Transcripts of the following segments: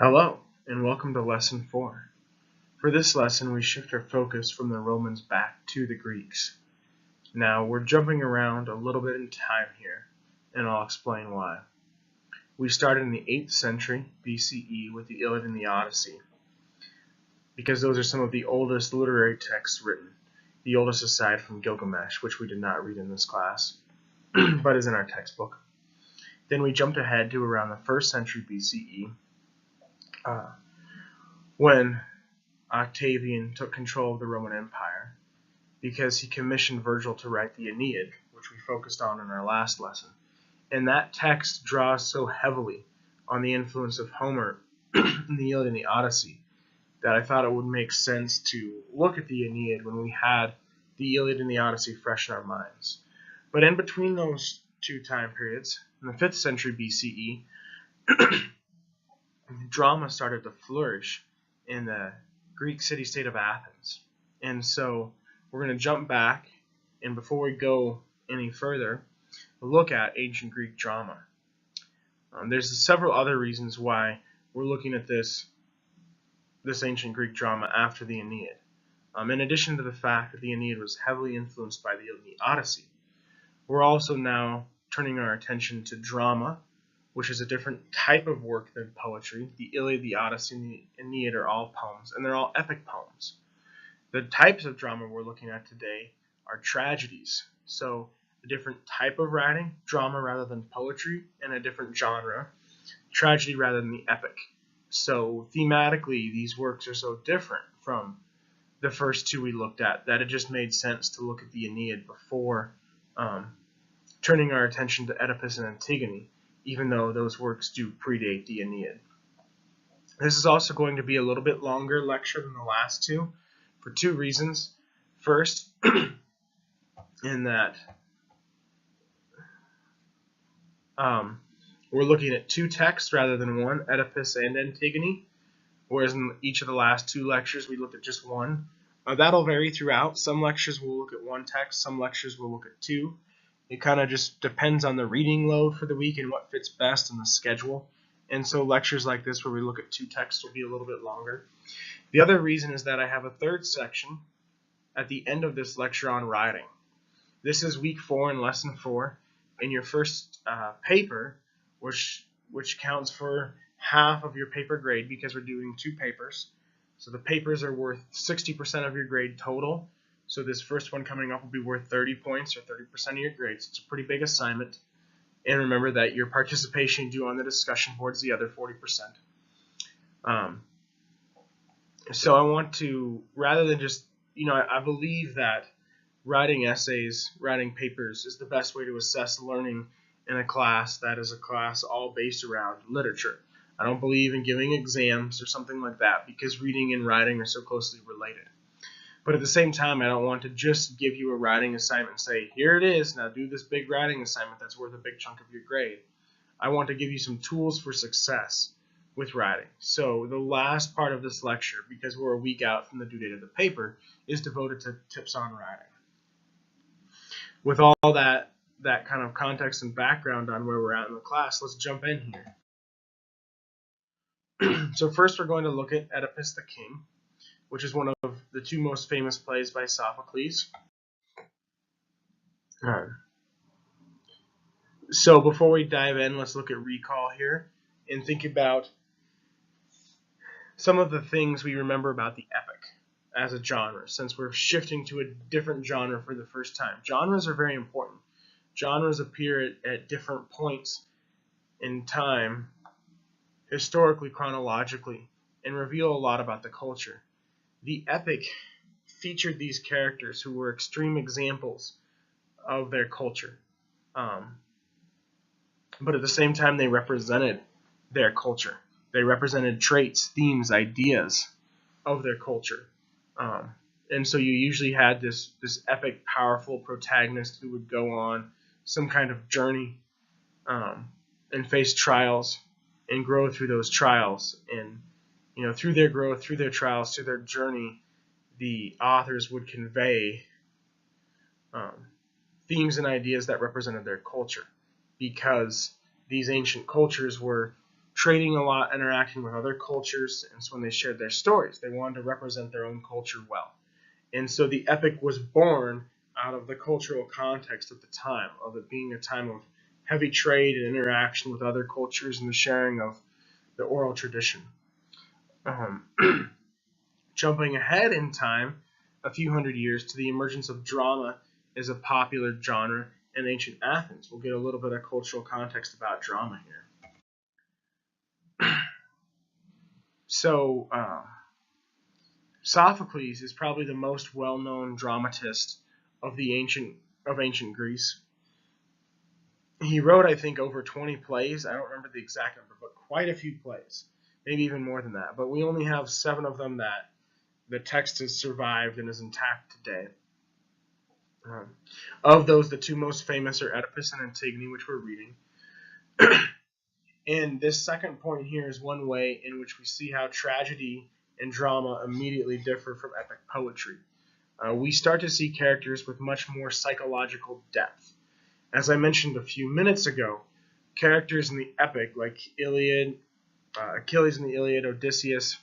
Hello, and welcome to Lesson 4. For this lesson, we shift our focus from the Romans back to the Greeks. Now, we're jumping around a little bit in time here, and I'll explain why. We started in the 8th century BCE with the Iliad and the Odyssey, because those are some of the oldest literary texts written, the oldest aside from Gilgamesh, which we did not read in this class, but is in our textbook. Then we jumped ahead to around the 1st century BCE, when Octavian took control of the Roman Empire, because he commissioned Virgil to write the Aeneid, which we focused on in our last lesson. And that text draws so heavily on the influence of Homer in the Iliad and the Odyssey that I thought it would make sense to look at the Aeneid when we had the Iliad and the Odyssey fresh in our minds. But in between those two time periods, in the 5th century BCE, drama started to flourish in the Greek city-state of Athens. And so we're going to jump back, and before we go any further, look at ancient Greek drama. There's several other reasons why we're looking at this ancient Greek drama after the Aeneid. In addition to the fact that the Aeneid was heavily influenced by the Odyssey, we're also now turning our attention to drama, which is a different type of work than poetry. The Iliad, the Odyssey, and the Aeneid are all poems, and they're all epic poems. The types of drama we're looking at today are tragedies. So a different type of writing, drama rather than poetry, and a different genre, tragedy rather than the epic. So thematically, these works are so different from the first two we looked at that it just made sense to look at the Aeneid before turning our attention to Oedipus and Antigone, even though those works do predate the Aeneid. This is also going to be a little bit longer lecture than the last two for two reasons. First, in that we're looking at two texts rather than one, Oedipus and Antigone, whereas in each of the last two lectures we looked at just one. That'll vary throughout. Some lectures will look at one text, some lectures will look at two. It kind of just depends on the reading load for the week and what fits best in the schedule. And so lectures like this where we look at two texts will be a little bit longer. The other reason is that I have a third section at the end of this lecture on writing. This is week 4 and lesson 4 in your first paper, which counts for half of your paper grade because we're doing two papers. So the papers are worth 60% of your grade total. So this first one coming up will be worth 30 points or 30% of your grades. It's a pretty big assignment. And remember that your participation due on the discussion board is the other 40%. So I want to, rather than just, I believe that writing essays, writing papers is the best way to assess learning in a class that is a class all based around literature. I don't believe in giving exams or something like that because reading and writing are so closely related. But at the same time, I don't want to just give you a writing assignment and say, here it is, now do this big writing assignment that's worth a big chunk of your grade. I want to give you some tools for success with writing. So the last part of this lecture, because we're a week out from the due date of the paper, is devoted to tips on writing. With all that kind of context and background on where we're at in the class, let's jump in here. So first we're going to look at Oedipus the King, which is one of the two most famous plays by Sophocles. So before we dive in, let's look at recall here and think about some of the things we remember about the epic as a genre, since we're shifting to a different genre for the first time. Genres are very important. Genres appear at different points in time, historically, chronologically, and reveal a lot about the culture. The epic featured these characters who were extreme examples of their culture. But at the same time, they represented their culture. They represented traits, themes, ideas of their culture. And so you usually had this epic, powerful protagonist who would go on some kind of journey and face trials and grow through those trials. And through their growth, through their trials, through their journey, the authors would convey themes and ideas that represented their culture, because these ancient cultures were trading a lot, interacting with other cultures, and so when they shared their stories, they wanted to represent their own culture well. And so the epic was born out of the cultural context of the time, of it being a time of heavy trade and interaction with other cultures and the sharing of the oral tradition. Jumping ahead in time a few hundred years to the emergence of drama as a popular genre in ancient Athens. We'll get a little bit of cultural context about drama here. So, Sophocles is probably the most well-known dramatist of ancient Greece. He wrote, I think, over 20 plays. I don't remember the exact number, but quite a few plays, maybe even more than that. But we only have 7 of them that the text has survived and is intact today. Of those, the 2 most famous are Oedipus and Antigone, which we're reading. And this second point here is one way in which we see how tragedy and drama immediately differ from epic poetry. We start to see characters with much more psychological depth. As I mentioned a few minutes ago, characters in the epic, like Achilles in the Iliad, Odysseus,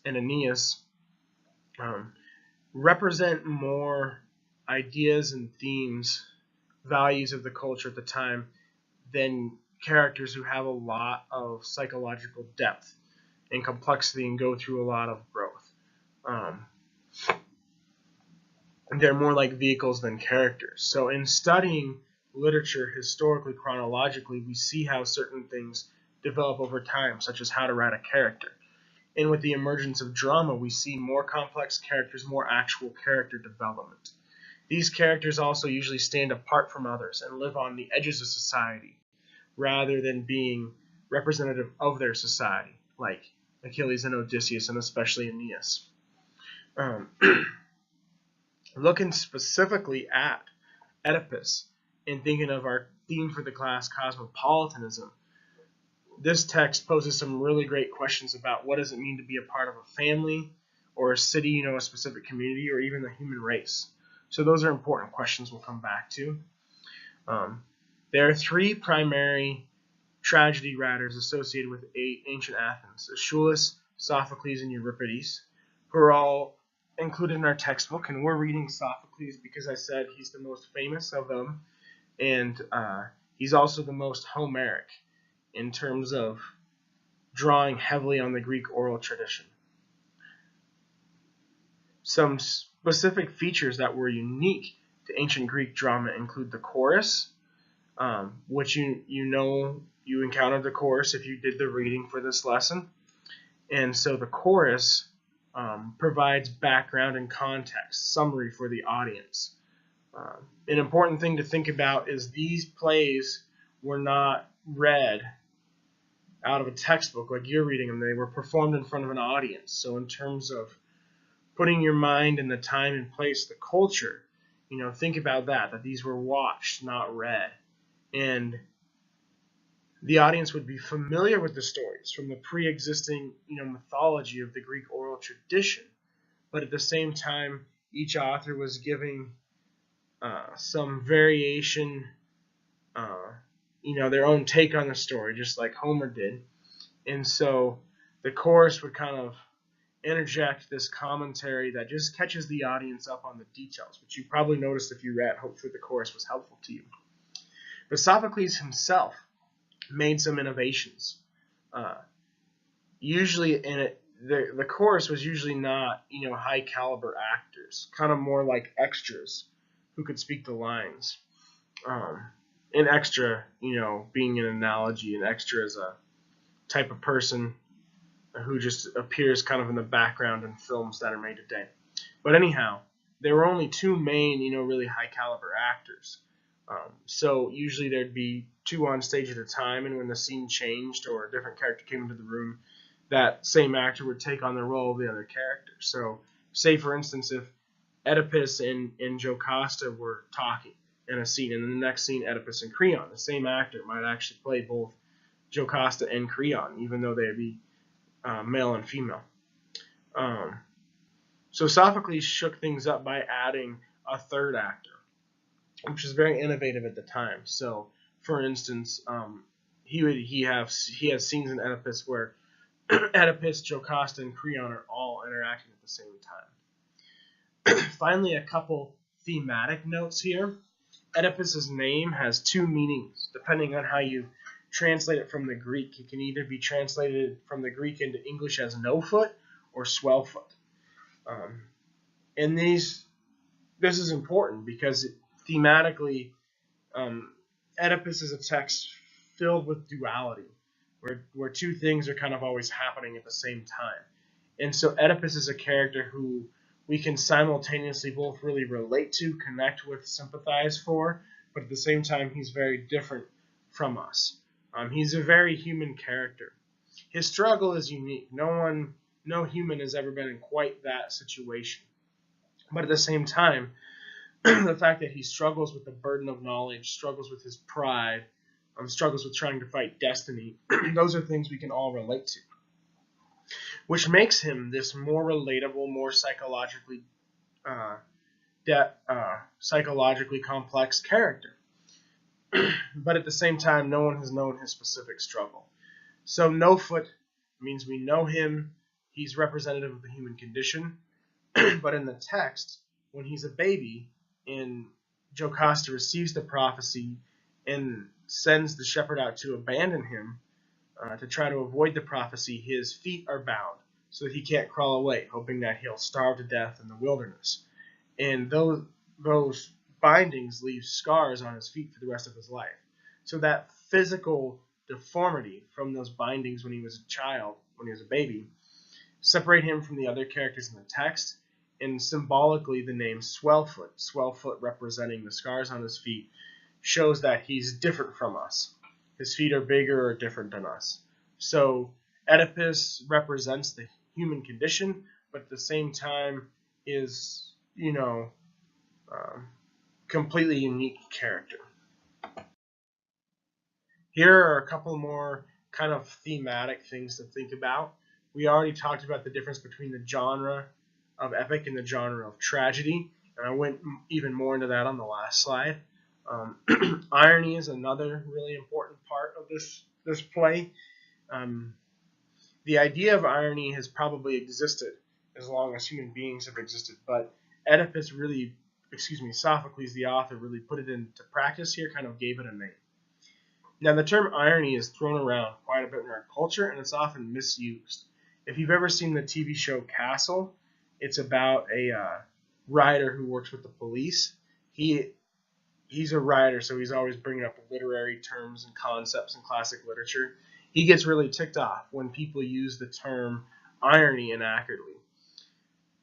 and Aeneas, represent more ideas and themes, values of the culture at the time than characters who have a lot of psychological depth and complexity and go through a lot of growth. They're more like vehicles than characters. So in studying literature historically, chronologically, we see how certain things develop over time, such as how to write a character. And with the emergence of drama, we see more complex characters, more actual character development. These characters also usually stand apart from others and live on the edges of society rather than being representative of their society, like Achilles and Odysseus, and especially Aeneas. Looking specifically at Oedipus and thinking of our theme for the class, cosmopolitanism, this text poses some really great questions about what does it mean to be a part of a family or a city, a specific community, or even the human race. So those are important questions we'll come back to. There are 3 primary tragedy writers associated with ancient Athens: Aeschylus, Sophocles, and Euripides, who are all included in our textbook, and we're reading Sophocles because I said he's the most famous of them, and he's also the most Homeric in terms of drawing heavily on the Greek oral tradition. Some specific features that were unique to ancient Greek drama include the chorus, which you encountered the chorus if you did the reading for this lesson. And so the chorus provides background and context, summary for the audience. An important thing to think about is these plays were not read out of a textbook like you're reading them. They were performed in front of an audience. So in terms of putting your mind in the time and place, the culture, think about that these were watched, not read. And the audience would be familiar with the stories from the pre-existing, mythology of the Greek oral tradition. But at the same time, each author was giving some variation, their own take on the story, just like Homer did. And so the chorus would kind of interject this commentary that just catches the audience up on the details, which you probably noticed if you read. Hopefully the chorus was helpful to you. But Sophocles himself made some innovations. Usually the chorus was usually not, high caliber actors, kind of more like extras who could speak the lines. An extra, being an analogy, an extra is a type of person who just appears kind of in the background in films that are made today. But anyhow, there were only 2 main, really high caliber actors. So usually there'd be 2 on stage at a time, and when the scene changed or a different character came into the room, that same actor would take on the role of the other character. So say, for instance, if Oedipus and Jocasta were talking in a scene, and in the next scene Oedipus and Creon, the same actor might actually play both Jocasta and Creon, even though they'd be male and female. So Sophocles shook things up by adding a 3rd actor, which was very innovative at the time. So, for instance, he has scenes in Oedipus where Oedipus, Jocasta, and Creon are all interacting at the same time. Finally, a couple thematic notes here. Oedipus's name has two meanings, depending on how you translate it from the Greek. It can either be translated from the Greek into English as no foot or swell foot. And this is important because thematically, Oedipus is a text filled with duality, where two things are kind of always happening at the same time. And so Oedipus is a character who we can simultaneously both really relate to, connect with, sympathize for, but at the same time he's very different from us. He's a very human character. His struggle is unique. No human has ever been in quite that situation. But at the same time, the fact that he struggles with the burden of knowledge, struggles with his pride, struggles with trying to fight destiny, those are things we can all relate to. Which makes him this more relatable, more psychologically complex character. But at the same time, no one has known his specific struggle. So no foot means we know him. He's representative of the human condition. But in the text, when he's a baby, and Jocasta receives the prophecy and sends the shepherd out to abandon him, to try to avoid the prophecy, his feet are bound so that he can't crawl away, hoping that he'll starve to death in the wilderness. And those bindings leave scars on his feet for the rest of his life. So that physical deformity from those bindings when he was a child, when he was a baby, separate him from the other characters in the text, and symbolically the name Swellfoot representing the scars on his feet, shows that he's different from us. His feet are bigger or different than us. So Oedipus represents the human condition, but at the same time is, completely unique character. Here are a couple more kind of thematic things to think about. We already talked about the difference between the genre of epic and the genre of tragedy, and I went even more into that on the last slide. Irony is another really important part of this play. The idea of irony has probably existed as long as human beings have existed, but Sophocles, the author, really put it into practice here, kind of gave it a name. Now, the term irony is thrown around quite a bit in our culture, and it's often misused. If you've ever seen the TV show Castle, it's about a writer who works with the police. He's a writer, so he's always bringing up literary terms and concepts in classic literature. He gets really ticked off when people use the term irony inaccurately,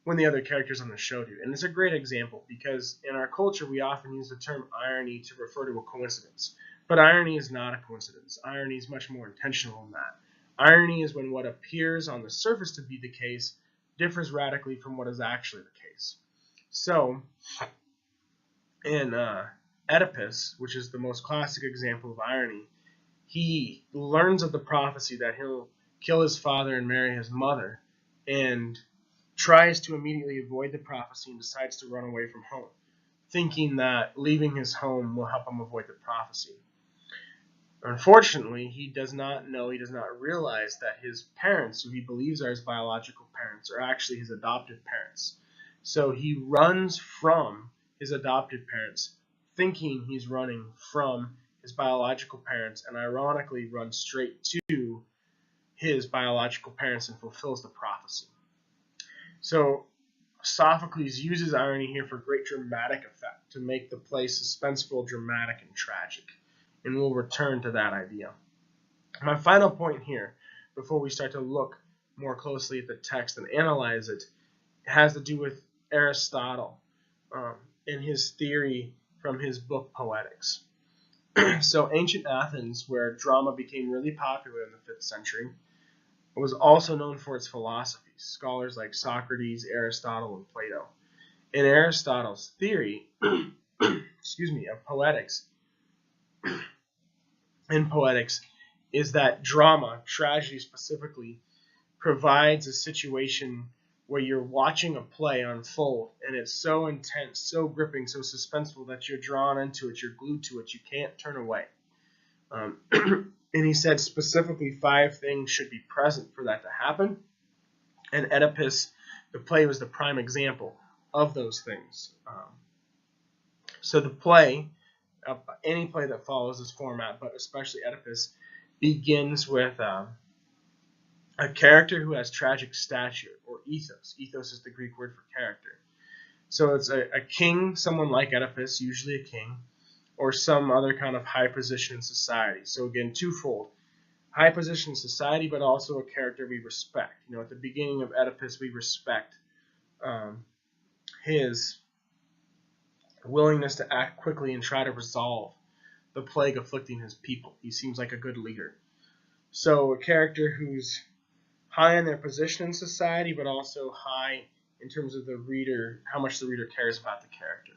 when the other characters on the show do. And it's a great example because in our culture we often use the term irony to refer to a coincidence. But irony is not a coincidence. Irony is much more intentional than that. Irony is when what appears on the surface to be the case differs radically from what is actually the case. So, in Oedipus, which is the most classic example of irony, he learns of the prophecy that he'll kill his father and marry his mother, and tries to immediately avoid the prophecy and decides to run away from home, thinking that leaving his home will help him avoid the prophecy. Unfortunately, he does not realize that his parents, who he believes are his biological parents, are actually his adoptive parents. So he runs from his adoptive parents, thinking he's running from his biological parents, and ironically runs straight to his biological parents and fulfills the prophecy. So Sophocles uses irony here for great dramatic effect, to make the play suspenseful, dramatic, and tragic. And we'll return to that idea. My final point here, before we start to look more closely at the text and analyze it, has to do with Aristotle and his theory from his book Poetics. So ancient Athens, where drama became really popular in the 5th century, was also known for its philosophy. Scholars like Socrates, Aristotle, and Plato. In Aristotle's theory of poetics, is that drama, tragedy specifically, provides a situation where you're watching a play unfold, and it's so intense, so gripping, so suspenseful that you're drawn into it, you're glued to it, you can't turn away. And he said specifically 5 things should be present for that to happen. And Oedipus, the play, was the prime example of those things. So the play, any play that follows this format, but especially Oedipus, begins with a character who has tragic stature, or ethos. Ethos is the Greek word for character. So it's a king, someone like Oedipus, usually a king, or some other kind of high position in society. So again, twofold. High position in society, but also a character we respect. At the beginning of Oedipus, we respect his willingness to act quickly and try to resolve the plague afflicting his people. He seems like a good leader. So a character who's high in their position in society, but also high in terms of the reader, how much the reader cares about the character.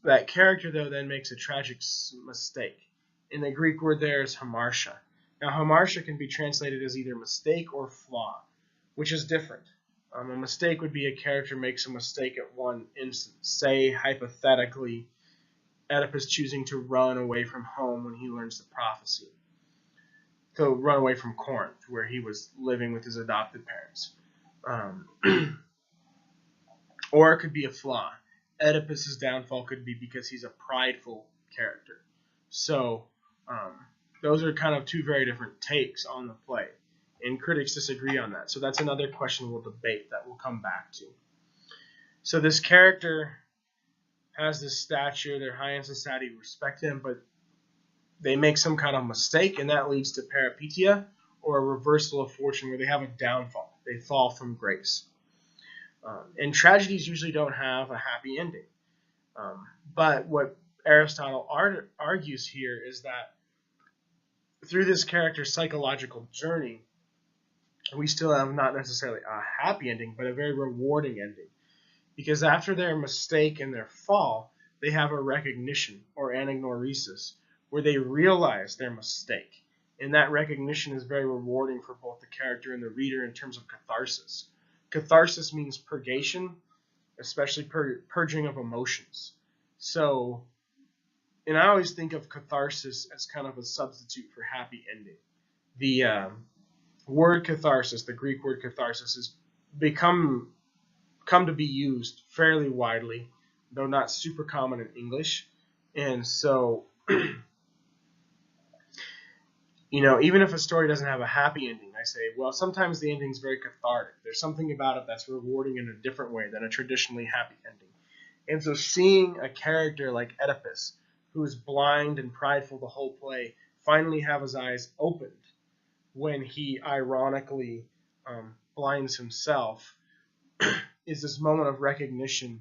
That character, though, then makes a tragic mistake. And the Greek word there is hamartia. Now, hamartia can be translated as either mistake or flaw, which is different. A mistake would be a character makes a mistake at one instance. Say, hypothetically, Oedipus choosing to run away from home when he learns the prophecy. To run away from Corinth, where he was living with his adopted parents. Or it could be a flaw. Oedipus's downfall could be because he's a prideful character. So those are kind of 2 very different takes on the play, and critics disagree on that. So that's another question we'll debate that we'll come back to. So this character has this stature, they're high in society, we respect him, but they make some kind of mistake, and that leads to peripeteia, or a reversal of fortune, where they have a downfall. They fall from grace. And tragedies usually don't have a happy ending. But what Aristotle argues here is that through this character's psychological journey, we still have not necessarily a happy ending, but a very rewarding ending. Because after their mistake and their fall, they have a recognition, or anagnoresis, where they realize their mistake. And that recognition is very rewarding for both the character and the reader in terms of catharsis. Catharsis means purgation, especially purging of emotions. So, and I always think of catharsis as kind of a substitute for happy ending. The word catharsis, the Greek word catharsis, has come to be used fairly widely, though not super common in English. And so, even if a story doesn't have a happy ending, I say, well, sometimes the ending is very cathartic. There's something about it that's rewarding in a different way than a traditionally happy ending. And so seeing a character like Oedipus, who is blind and prideful the whole play, finally have his eyes opened when he ironically blinds himself, is this moment of recognition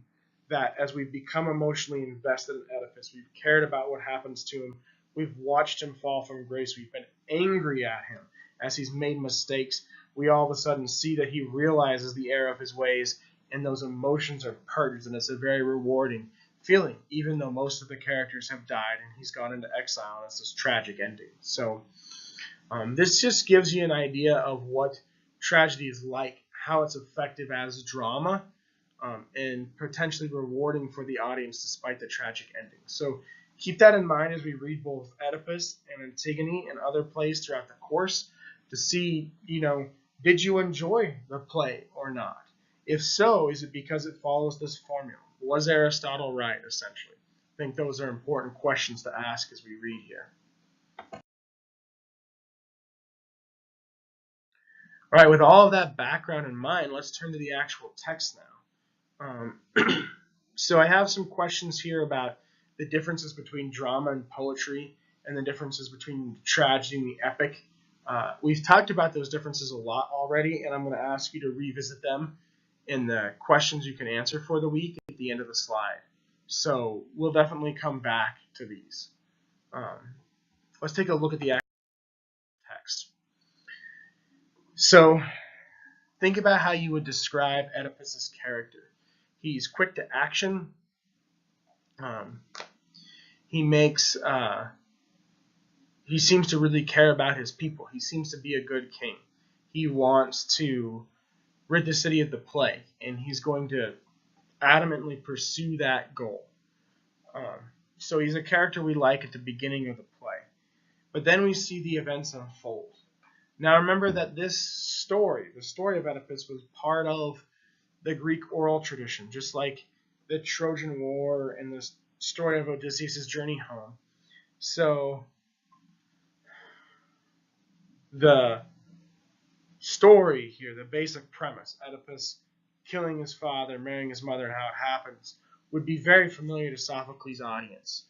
that as we become emotionally invested in Oedipus, we've cared about what happens to him, we've watched him fall from grace, we've been angry at him as he's made mistakes, we all of a sudden see that he realizes the error of his ways, and those emotions are purged, and it's a very rewarding feeling, even though most of the characters have died and he's gone into exile, and it's this tragic ending. So this just gives you an idea of what tragedy is like, how it's effective as drama, and potentially rewarding for the audience despite the tragic ending. So keep that in mind as we read both Oedipus and Antigone and other plays throughout the course to see, did you enjoy the play or not? If so, is it because it follows this formula? Was Aristotle right, essentially? I think those are important questions to ask as we read here. All right, with all of that background in mind, let's turn to the actual text now. So I have some questions here about the differences between drama and poetry, and the differences between tragedy and the epic. We've talked about those differences a lot already, and I'm going to ask you to revisit them in the questions you can answer for the week at the end of the slide. So we'll definitely come back to these. Let's take a look at the actual text. So think about how you would describe Oedipus's character. He's quick to action. He seems to really care about his people. He seems to be a good king. He wants to rid the city of the plague, and he's going to adamantly pursue that goal. So he's a character we like at the beginning of the play. But then we see the events unfold. Now remember that this story, the story of Oedipus, was part of the Greek oral tradition, just like the Trojan War and the story of Odysseus' journey home. So the story here, the basic premise, Oedipus killing his father, marrying his mother, and how it happens, would be very familiar to Sophocles' audience.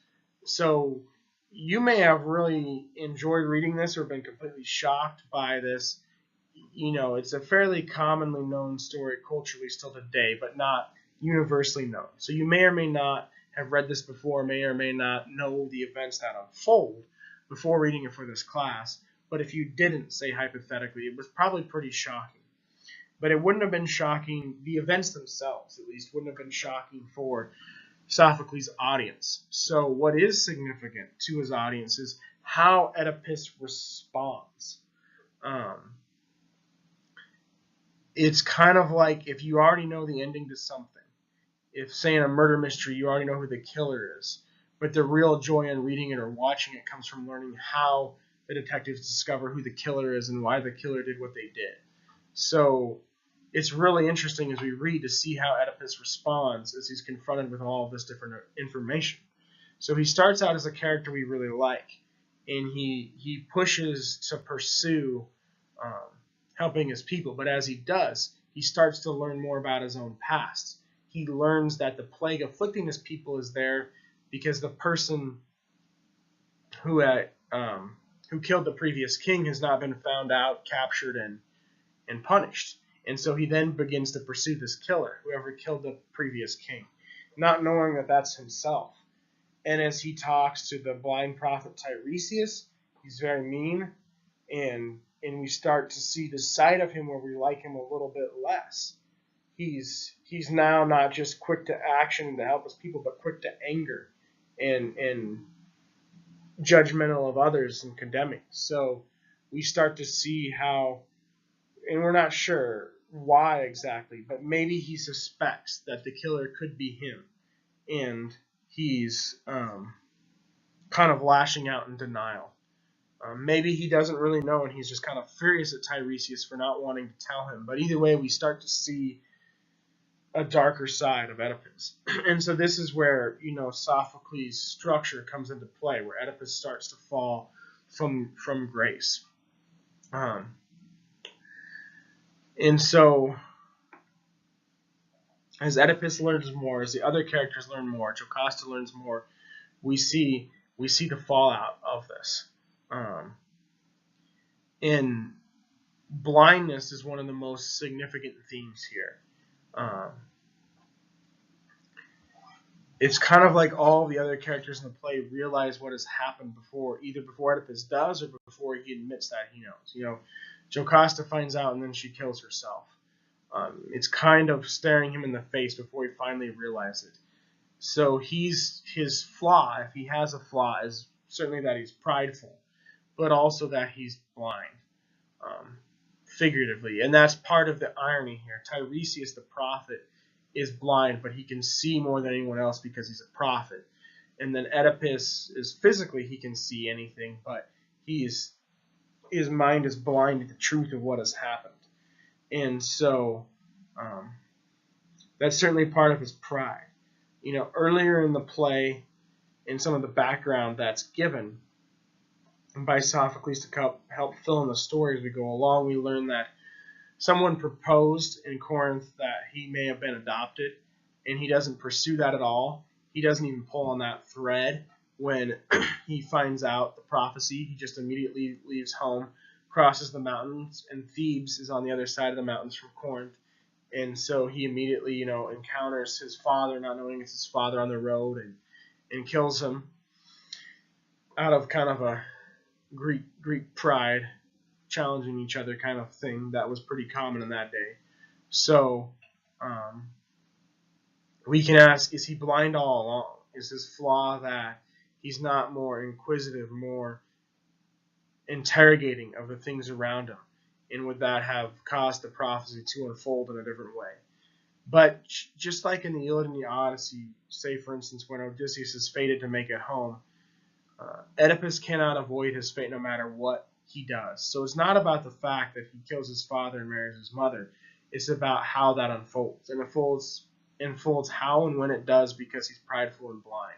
So you may have really enjoyed reading this or been completely shocked by this. It's a fairly commonly known story culturally still today, but not universally known. So you may or may not have read this before, may or may not know the events that unfold before reading it for this class. But if you didn't, say hypothetically, it was probably pretty shocking. But it wouldn't have been shocking, the events themselves at least, wouldn't have been shocking for Sophocles' audience. So what is significant to his audience is how Oedipus responds. It's kind of like if you already know the ending to something. If, say, in a murder mystery, you already know who the killer is, but the real joy in reading it or watching it comes from learning how the detectives discover who the killer is and why the killer did what they did. So it's really interesting as we read to see how Oedipus responds as he's confronted with all of this different information. So he starts out as a character we really like, and he pushes to pursue helping his people. But as he does, he starts to learn more about his own past. He learns that the plague afflicting his people is there because the person who killed the previous king has not been found out, captured, and punished. And so he then begins to pursue this killer, whoever killed the previous king, not knowing that that's himself. And as he talks to the blind prophet Tiresias, he's very mean, and we start to see the side of him where we like him a little bit less. He's now not just quick to action to help his people, but quick to anger and judgmental of others and condemning. So we start to see how, and we're not sure why exactly, but maybe he suspects that the killer could be him, and he's kind of lashing out in denial. Maybe he doesn't really know, and he's just kind of furious at Tiresias for not wanting to tell him. But either way, we start to see a darker side of Oedipus. And so this is where, Sophocles' structure comes into play, where Oedipus starts to fall from grace. And so as Oedipus learns more, as the other characters learn more, Jocasta learns more, we see the fallout of this. And blindness is one of the most significant themes here. It's kind of like all the other characters in the play realize what has happened before, either before Oedipus does or before he admits that he knows. Jocasta finds out and then she kills herself. It's kind of staring him in the face before he finally realizes it. So his flaw, if he has a flaw, is certainly that he's prideful, but also that he's blind, figuratively. And that's part of the irony here. Tiresias, the prophet, is blind, but he can see more than anyone else because he's a prophet. And then Oedipus is physically, he can see anything, but his mind is blind to the truth of what has happened. And so that's certainly part of his pride. Earlier in the play, in some of the background that's given by Sophocles to help fill in the story as we go along, we learn that someone proposed in Corinth that he may have been adopted, and he doesn't pursue that at all. He doesn't even pull on that thread when he finds out the prophecy. He just immediately leaves home, crosses the mountains, and Thebes is on the other side of the mountains from Corinth. And so he immediately, encounters his father, not knowing it's his father on the road, and kills him out of kind of a Greek pride, challenging each other kind of thing that was pretty common in that day. So we can ask, is he blind all along? Is his flaw that he's not more inquisitive, more interrogating of the things around him? And would that have caused the prophecy to unfold in a different way? But just like in the Iliad and the Odyssey, say for instance when Odysseus is fated to make it home, Oedipus cannot avoid his fate no matter what he does. So it's not about the fact that he kills his father and marries his mother. It's about how that unfolds. And unfolds how and when it does because he's prideful and blind.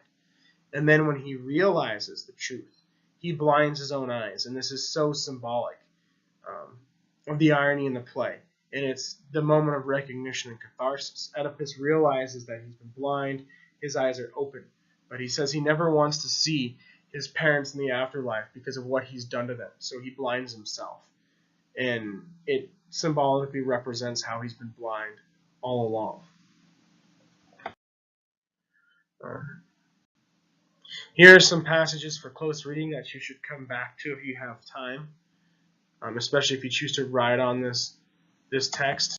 And then when he realizes the truth, he blinds his own eyes. And this is so symbolic of the irony in the play. And it's the moment of recognition and catharsis. Oedipus realizes that he's been blind, his eyes are open. But he says he never wants to see his parents in the afterlife because of what he's done to them. So he blinds himself. And it symbolically represents how he's been blind all along. Here are some passages for close reading that you should come back to if you have time, especially if you choose to ride on this text.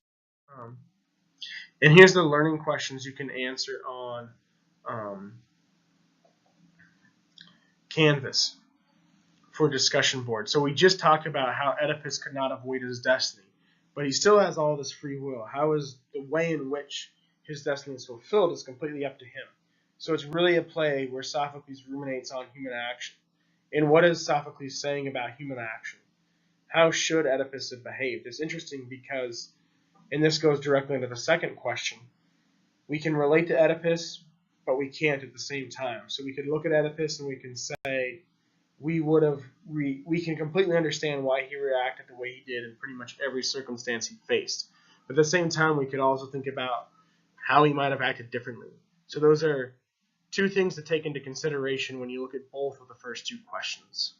And here's the learning questions you can answer on Canvas for discussion board. So we just talked about how Oedipus could not avoid his destiny, but he still has all this free will. How is the way in which his destiny is fulfilled is completely up to him. So it's really a play where Sophocles ruminates on human action. And what is Sophocles saying about human action? How should Oedipus have behaved? It's interesting because, and this goes directly into the second question, we can relate to Oedipus, but we can't at the same time. So we could look at Oedipus and we can say we can completely understand why he reacted the way he did in pretty much every circumstance he faced. But at the same time, we could also think about how he might have acted differently. So those are two things to take into consideration when you look at both of the first two questions.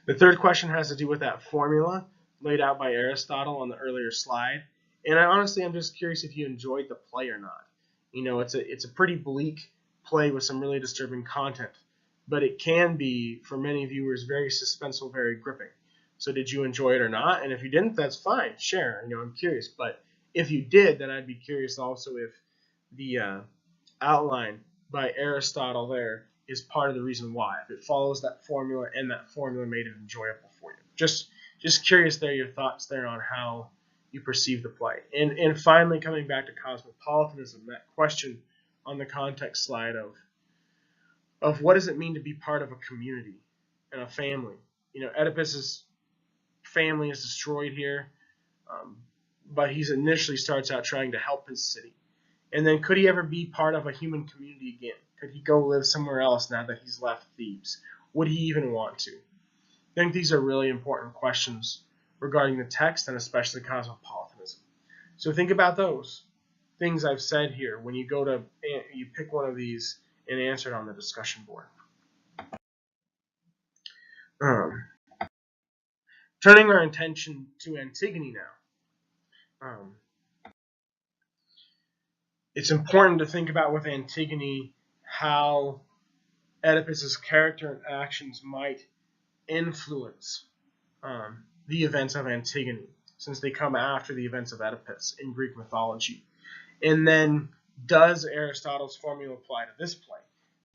The third question has to do with that formula laid out by Aristotle on the earlier slide. And I'm just curious if you enjoyed the play or not. You know, it's a pretty bleak play with some really disturbing content, but it can be, for many viewers, very suspenseful, very gripping. So did you enjoy it or not? And if you didn't, that's fine. Share. You know, I'm curious. But if you did, then I'd be curious also if the outline by Aristotle there is part of the reason why. If it follows that formula and that formula made it enjoyable for you. Just curious there, your thoughts there on how you perceive the play. And finally, coming back to cosmopolitanism, that question on the context slide of what does it mean to be part of a community and a family. You know, Oedipus's family is destroyed here, but he initially starts out trying to help his city. And then could he ever be part of a human community again? Could he go live somewhere else now that he's left Thebes? Would he even want to? I think these are really important questions regarding the text and especially cosmopolitanism. So think about those things I've said here when you go to you pick one of these and answer it on the discussion board. Turning our attention to Antigone now. It's important to think about with Antigone how Oedipus's character and actions might influence the events of Antigone, since they come after the events of Oedipus in Greek mythology. And then, does Aristotle's formula apply to this play?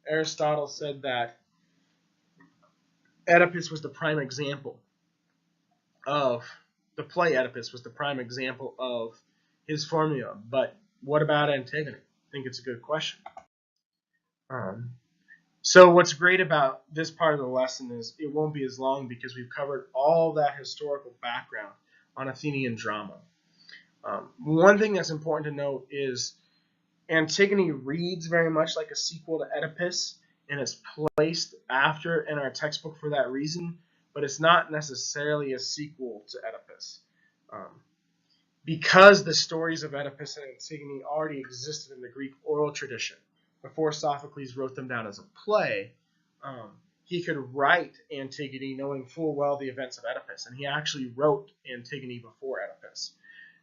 Aristotle said that Oedipus was the prime example of the play. Oedipus was the prime example of his formula. But what about Antigone? I think it's a good question. So what's great about this part of the lesson is it won't be as long because we've covered all that historical background on Athenian drama. One thing that's important to note is Antigone reads very much like a sequel to Oedipus, and it's placed after in our textbook for that reason, but it's not necessarily a sequel to Oedipus. Because the stories of Oedipus and Antigone already existed in the Greek oral tradition before Sophocles wrote them down as a play, he could write Antigone knowing full well the events of Oedipus, and he actually wrote Antigone before Oedipus.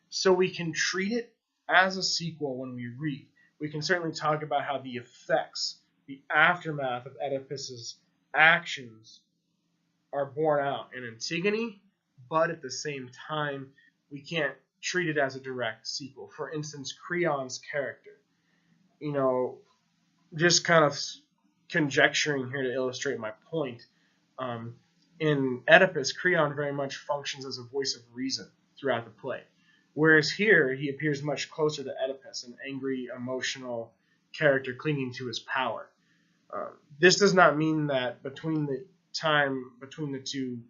So we can treat it as a sequel when we read. We can certainly talk about how the effects, the aftermath of Oedipus's actions are borne out in Antigone, but at the same time, we can't treat it as a direct sequel. For instance, Creon's character. You know, just kind of conjecturing here to illustrate my point. In Oedipus, Creon very much functions as a voice of reason throughout the play. Whereas here, he appears much closer to Oedipus, an angry, emotional character clinging to his power. This does not mean that between the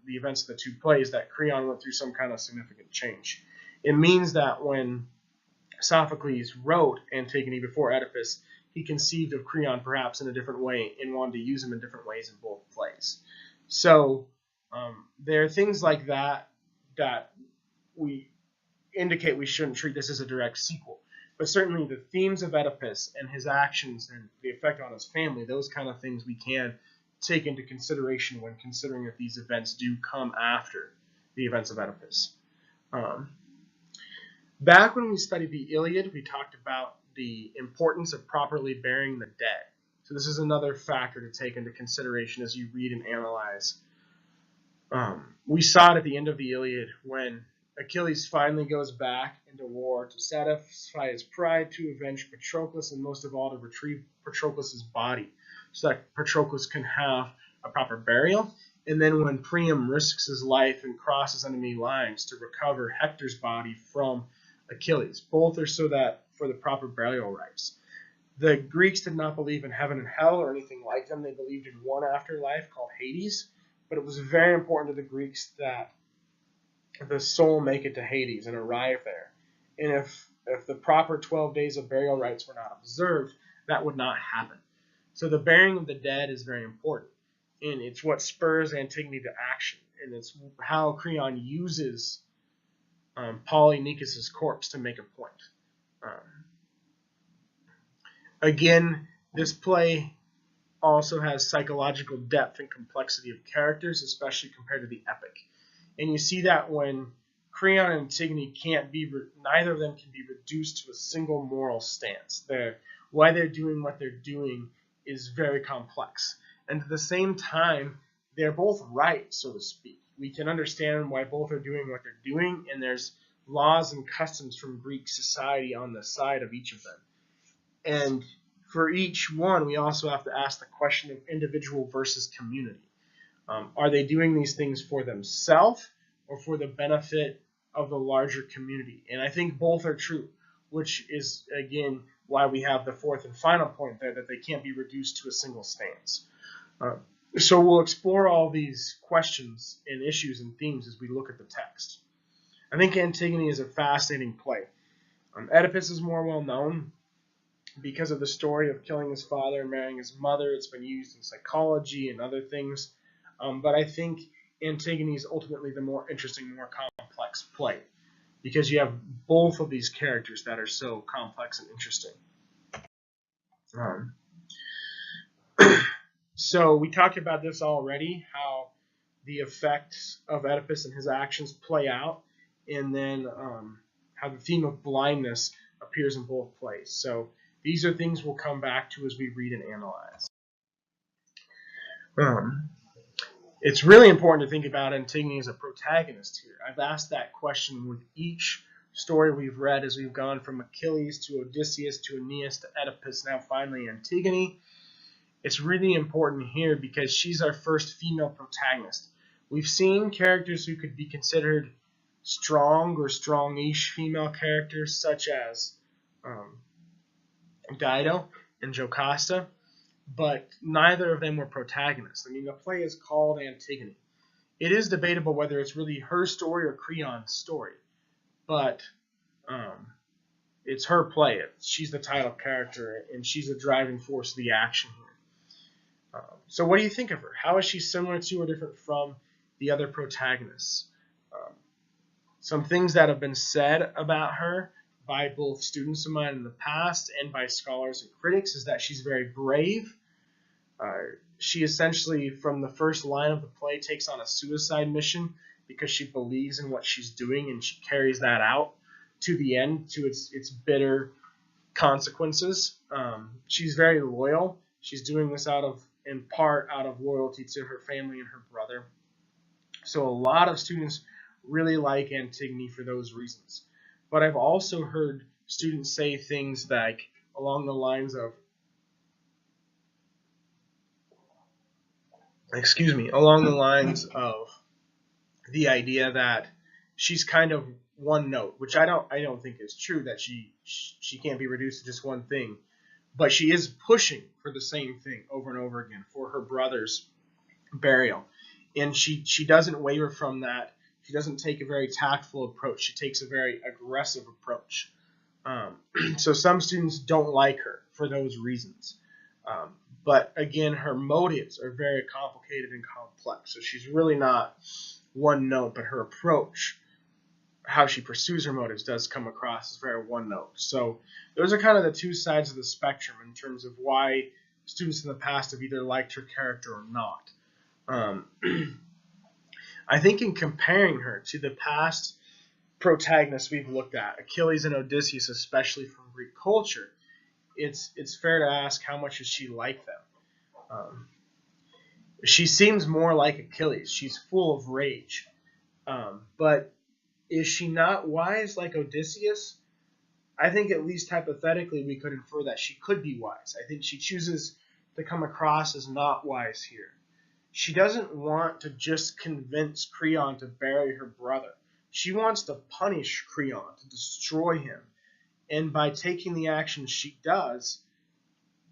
events of the two plays, that Creon went through some kind of significant change. It means that when Sophocles wrote Antigone before Oedipus, he conceived of Creon perhaps in a different way and wanted to use him in different ways in both plays. So there are things like that that we indicate we shouldn't treat this as a direct sequel. But certainly the themes of Oedipus and his actions and the effect on his family, those kind of things we can take into consideration when considering that these events do come after the events of Oedipus. Back when we studied the Iliad, we talked about the importance of properly burying the dead. So this is another factor to take into consideration as you read and analyze. We saw it at the end of the Iliad when Achilles finally goes back into war to satisfy his pride, to avenge Patroclus, and most of all to retrieve Patroclus' body so that Patroclus can have a proper burial. And then when Priam risks his life and crosses enemy lines to recover Hector's body from Achilles. Both are so that for the proper burial rites. The Greeks did not believe in heaven and hell or anything like them. They believed in one afterlife called Hades, but it was very important to the Greeks that the soul make it to Hades and arrive there. And if the proper 12 days of burial rites were not observed, that would not happen. So the burying of the dead is very important, and it's what spurs Antigone to action, and it's how Creon uses Polynicus' corpse to make a point. Again, this play also has psychological depth and complexity of characters, especially compared to the epic. And you see that when Creon and Antigone neither of them can be reduced to a single moral stance. Why they're doing what they're doing is very complex. And at the same time, they're both right, so to speak. We can understand why both are doing what they're doing, and there's laws and customs from Greek society on the side of each of them. And for each one, we also have to ask the question of individual versus community. Are they doing these things for themselves or for the benefit of the larger community? And I think both are true, which is, again, why we have the fourth and final point there, that they can't be reduced to a single stance. So we'll explore all these questions and issues and themes as we look at the text. I think Antigone is a fascinating play. Oedipus is more well known because of the story of killing his father and marrying his mother. It's been used in psychology and other things. But I think Antigone is ultimately the more interesting, more complex play, because you have both of these characters that are so complex and interesting. So we talked about this already, how the effects of Oedipus and his actions play out, and then how the theme of blindness appears in both plays. So these are things we'll come back to as we read and analyze. It's really important to think about Antigone as a protagonist here. I've asked that question with each story we've read as we've gone from Achilles to Odysseus to Aeneas to Oedipus, now finally Antigone. It's really important here because she's our first female protagonist. We've seen characters who could be considered strong or strong-ish female characters, such as Dido and Jocasta, but neither of them were protagonists. I mean, the play is called Antigone. It is debatable whether it's really her story or Creon's story, but it's her play. She's the title character, and she's the driving force of the action here. So what do you think of her? How is she similar to or different from the other protagonists? Some things that have been said about her by both students of mine in the past and by scholars and critics is that she's very brave. She essentially, from the first line of the play, takes on a suicide mission because she believes in what she's doing, and she carries that out to the end, to its bitter consequences. She's very loyal. She's doing this in part out of loyalty to her family and her brother. So a lot of students really like Antigone for those reasons. But I've also heard students say things like along the lines of the idea that she's kind of one note, which I don't think is true, that she can't be reduced to just one thing. but she is pushing for the same thing over and over again, for her brother's burial. And she doesn't waver from that. She doesn't take a very tactful approach. She takes a very aggressive approach. So some students don't like her for those reasons. But again, her motives are very complicated and complex. So she's really not one note, but her approach, how she pursues her motives, does come across as very one note. So those are kind of the two sides of the spectrum in terms of why students in the past have either liked her character or not. I think in comparing her to the past protagonists we've looked at, Achilles and Odysseus, especially from Greek culture, it's fair to ask, how much is she like them? She seems more like Achilles. She's full of rage. But is she not wise like Odysseus? I think at least hypothetically we could infer that she could be wise. I think she chooses to come across as not wise here. She doesn't want to just convince Creon to bury her brother. She wants to punish Creon, to destroy him. And by taking the action she does,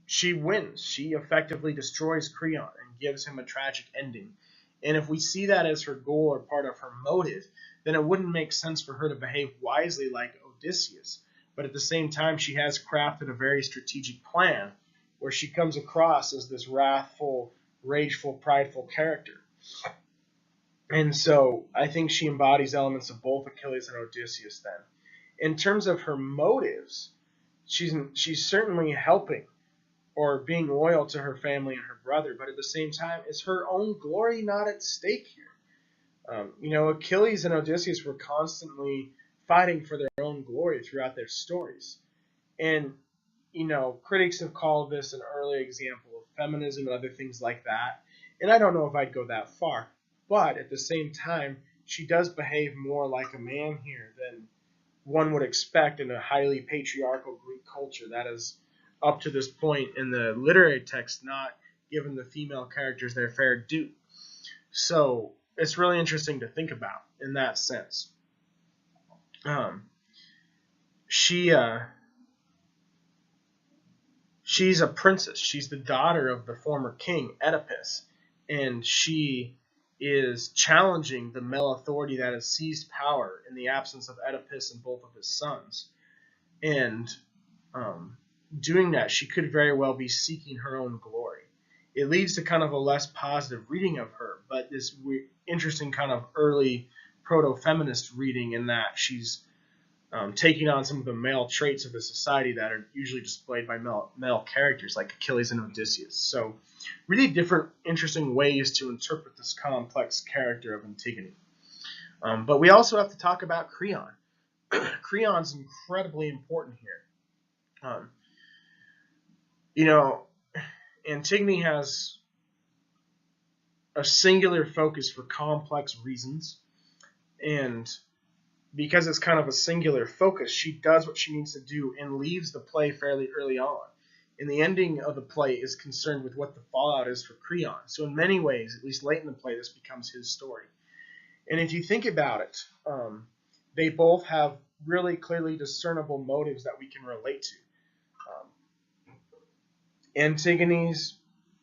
she wins. She effectively destroys Creon and gives him a tragic ending. And if we see that as her goal or part of her motive, then it wouldn't make sense for her to behave wisely like Odysseus. But at the same time, she has crafted a very strategic plan where she comes across as this wrathful, rageful, prideful character. And so I think she embodies elements of both Achilles and Odysseus then. In terms of her motives, she's certainly helping or being loyal to her family and her brother, but at the same time, is her own glory not at stake here? Achilles and Odysseus were constantly fighting for their own glory throughout their stories. And, critics have called this an early example of feminism and other things like that. And I don't know if I'd go that far. But at the same time, she does behave more like a man here than one would expect in a highly patriarchal Greek culture that is, up to this point in the literary text, not given the female characters their fair due. So it's really interesting to think about in that sense. She's a princess. She's the daughter of the former king, Oedipus, and she is challenging the male authority that has seized power in the absence of Oedipus and both of his sons. And doing that, she could very well be seeking her own glory. It leads to kind of a less positive reading of her, but this interesting kind of early proto-feminist reading in that she's taking on some of the male traits of the society that are usually displayed by male characters like Achilles and Odysseus. So really different, interesting ways to interpret this complex character of Antigone. But we also have to talk about Creon. Creon's incredibly important here. Antigone has a singular focus for complex reasons, and because it's kind of a singular focus, she does what she needs to do and leaves the play fairly early on. And the ending of the play is concerned with what the fallout is for Creon. So in many ways, at least late in the play, this becomes his story. And if you think about it, they both have really clearly discernible motives that we can relate to. Antigone's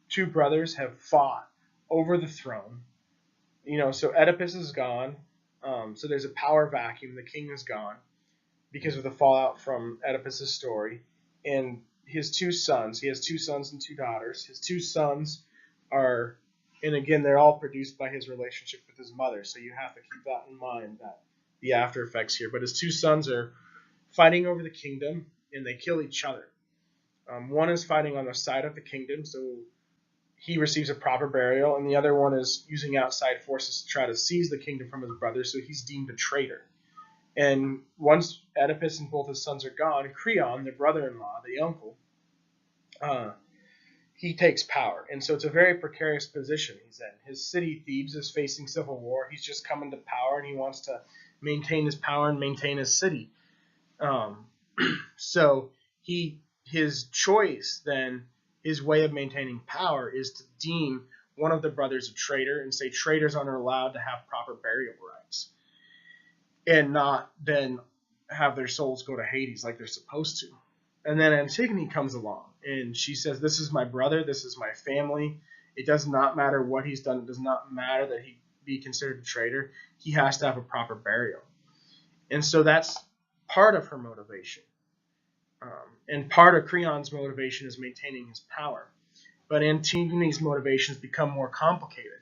two brothers have fought over the throne. So Oedipus is gone. So there's a power vacuum. The king is gone because of the fallout from Oedipus's story. And his two sons, he has 2 sons and 2 daughters. His 2 sons are, and again, they're all produced by his relationship with his mother. So you have to keep that in mind, that the after effects here. But his 2 sons are fighting over the kingdom, and they kill each other. One is fighting on the side of the kingdom, so he receives a proper burial, and the other one is using outside forces to try to seize the kingdom from his brother, so he's deemed a traitor. And once Oedipus and both his sons are gone, Creon, the brother-in-law, the uncle, he takes power. And so it's a very precarious position he's in. His city, Thebes, is facing civil war. He's just coming to power, and he wants to maintain his power and maintain his city. So his choice then, his way of maintaining power, is to deem one of the brothers a traitor and say traitors aren't allowed to have proper burial rites and not then have their souls go to Hades like they're supposed to. And then Antigone comes along, And she says, this is my brother, this is my family. It does not matter what he's done. It does not matter that he be considered a traitor. He has to have a proper burial. And so that's part of her motivation. And part of Creon's motivation is maintaining his power. But Antigone's motivations become more complicated.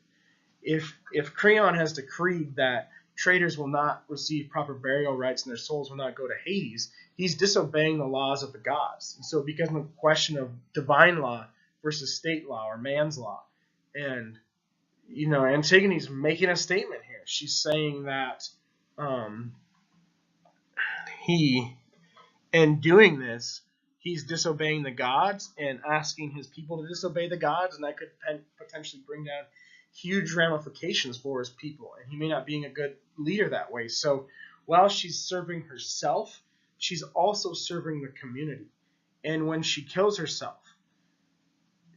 If Creon has decreed that traitors will not receive proper burial rites and their souls will not go to Hades, he's disobeying the laws of the gods. And so it becomes a question of divine law versus state law or man's law. And, Antigone's making a statement here. She's saying that in doing this, he's disobeying the gods and asking his people to disobey the gods, and that could potentially bring down huge ramifications for his people, and he may not be a good leader that way. So while she's serving herself, she's also serving the community. And when she kills herself,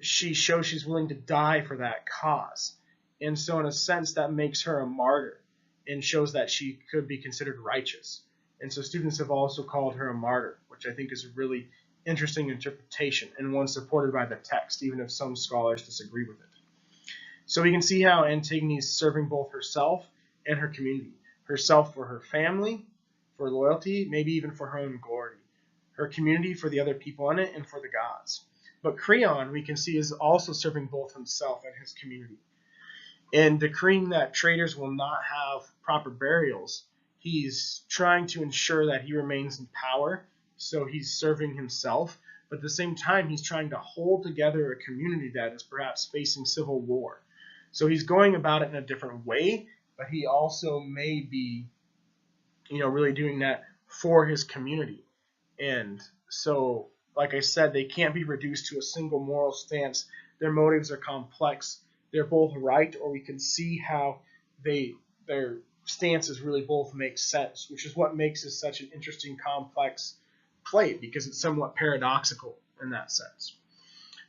she shows she's willing to die for that cause. And so in a sense, that makes her a martyr and shows that she could be considered righteous. And so students have also called her a martyr, which I think is a really interesting interpretation and one supported by the text, even if some scholars disagree with it. So we can see how Antigone is serving both herself and her community. Herself for her family, for loyalty, maybe even for her own glory. Her community for the other people in it and for the gods. But Creon, we can see, is also serving both himself and his community. In decreeing that traitors will not have proper burials, he's trying to ensure that he remains in power, so he's serving himself. But at the same time, he's trying to hold together a community that is perhaps facing civil war. So he's going about it in a different way, but he also may be, really doing that for his community. And so, like I said, they can't be reduced to a single moral stance. Their motives are complex. They're both right, or we can see how their stances really both make sense, which is what makes this such an interesting, complex play, because it's somewhat paradoxical in that sense.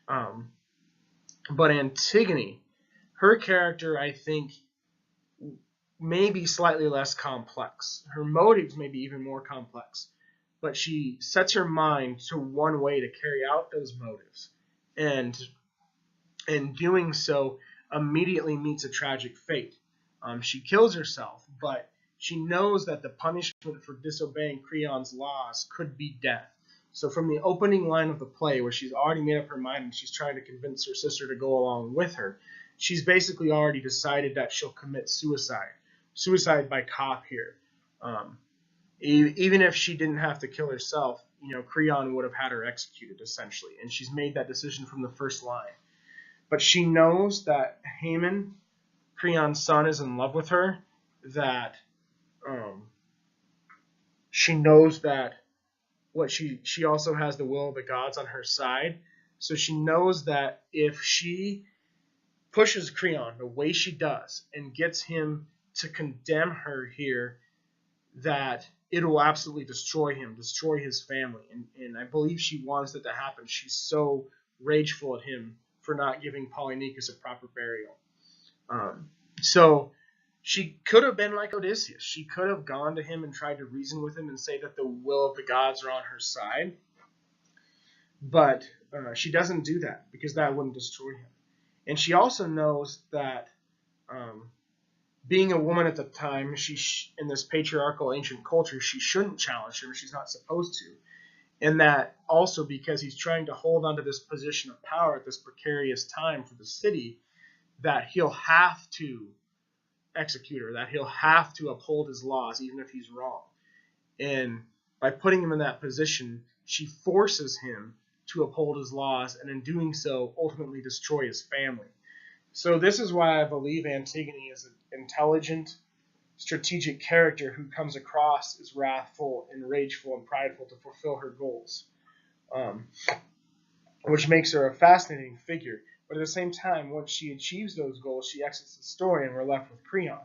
But Antigone, her character, I think, may be slightly less complex. Her motives may be even more complex, but she sets her mind to one way to carry out those motives, and in doing so, immediately meets a tragic fate. She kills herself, but she knows that the punishment for disobeying Creon's laws could be death. So from the opening line of the play, where she's already made up her mind and she's trying to convince her sister to go along with her, she's basically already decided that she'll commit suicide. Suicide by cop here. Even if she didn't have to kill herself, Creon would have had her executed, essentially. And she's made that decision from the first line. But she knows that Haman, Creon's son, is in love with her, that she knows that she also has the will of the gods on her side. So she knows that if she pushes Creon the way she does and gets him to condemn her here, that it will absolutely destroy him, destroy his family. And I believe she wants that to happen. She's so rageful at him for not giving Polynicus a proper burial. So she could have been like Odysseus. She could have gone to him and tried to reason with him and say that the will of the gods are on her side. But she doesn't do that, because that wouldn't destroy him. And she also knows that being a woman at the time, in this patriarchal ancient culture, she shouldn't challenge him. She's not supposed to. And that also because he's trying to hold on to this position of power at this precarious time for the city, that he'll have to execute her, that he'll have to uphold his laws even if he's wrong. And by putting him in that position, she forces him to uphold his laws, and in doing so, ultimately destroy his family. So this is why I believe Antigone is an intelligent, strategic character who comes across as wrathful and rageful and prideful to fulfill her goals, which makes her a fascinating figure. But at the same time, once she achieves those goals, she exits the story and we're left with Creon.